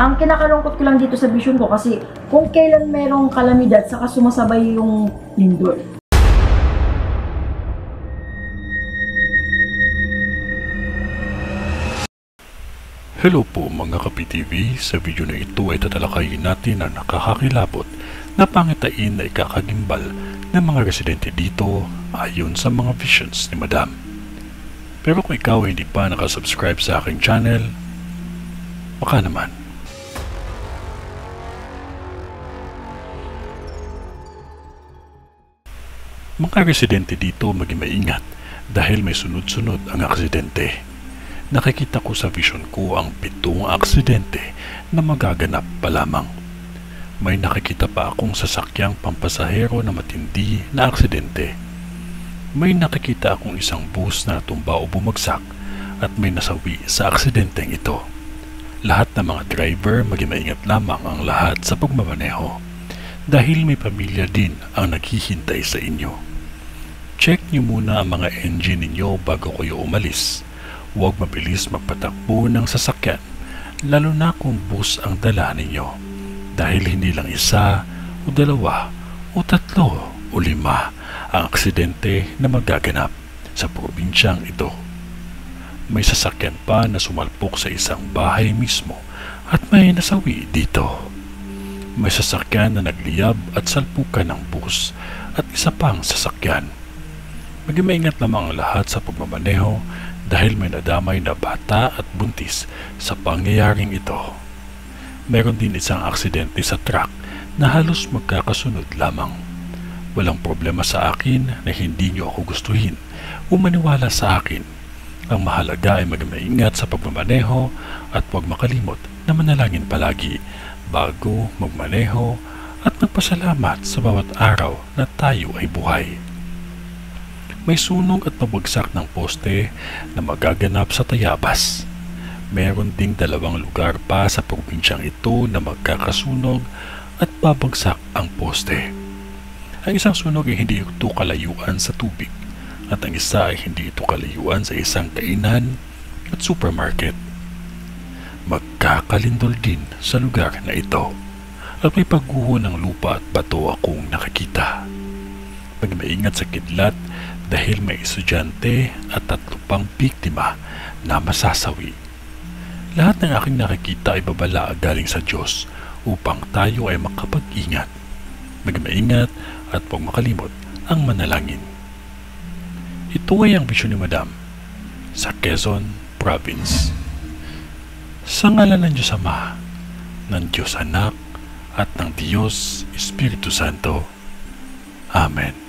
Ang kinakalungkot ko lang dito sa vision ko kasi kung kailan merong kalamidad saka sumasabay yung lindol. Hello po mga Kapi-TV, sa video na ito ay tatalakayin natin ang nakakakilabot na pangitain na ikakagimbal ng mga residente dito ayon sa mga visions ni Madam. Pero kung ikaw ay hindi pa nakasubscribe sa aking channel, baka naman. Mga residente dito maging maingat dahil may sunod-sunod ang aksidente. Nakikita ko sa vision ko ang 7 aksidente na magaganap pa lamang. May nakikita pa akong sasakyang pampasahero na matindi na aksidente. May nakikita akong isang bus na tumba o bumagsak at may nasawi sa aksidenteng ito. Lahat ng mga driver maging maingat lamang ang lahat sa pagmamaneho dahil may pamilya din ang naghihintay sa inyo. Check niyo muna ang mga engine ninyo bago kayo umalis. Huwag mabilis magpatakbo ng sasakyan, lalo na kung bus ang dala ninyo. Dahil hindi lang 1 o 2 o 3 o 5 ang aksidente na magaganap sa probinsyang ito. May sasakyan pa na sumalpok sa isang bahay mismo at may nasawi dito. May sasakyan na nagliyab at salpukan ng bus at isa pang sasakyan. Maging maingat lamang ang lahat sa pagmamaneho dahil may nadamay na bata at buntis sa pangyayaring ito. Meron din isang aksidente sa truck na halos magkakasunod lamang. Walang problema sa akin na hindi nyo ako gustuhin o maniwala sa akin. Ang mahalaga ay maging maingat sa pagmamaneho at huwag makalimot na manalangin palagi bago magmaneho at magpasalamat sa bawat araw na tayo ay buhay. May sunog at pabagsak ng poste na magaganap sa Tayabas. Meron ding 2 lugar pa sa probinsyang ito na magkakasunog at babagsak ang poste. Ang isang sunog ay hindi ito kalayuan sa tubig at ang isa ay hindi ito kalayuan sa isang kainan at supermarket. Magkakalindol din sa lugar na ito at may pagguho ng lupa at bato akong nakikita. Magmaingat sa kidlat dahil may estudyante at 3 pang biktima na masasawi. Lahat ng aking nakikita ay babala galing sa Diyos upang tayo ay makapag-ingat. Magmaingat at huwag makalimot ang manalangin. Ito ay ang bisyon ni Madam sa Quezon Province. Sa ngalan ng Diyos Ama, ng Diyos Anak at ng Diyos Espiritu Santo. Amen.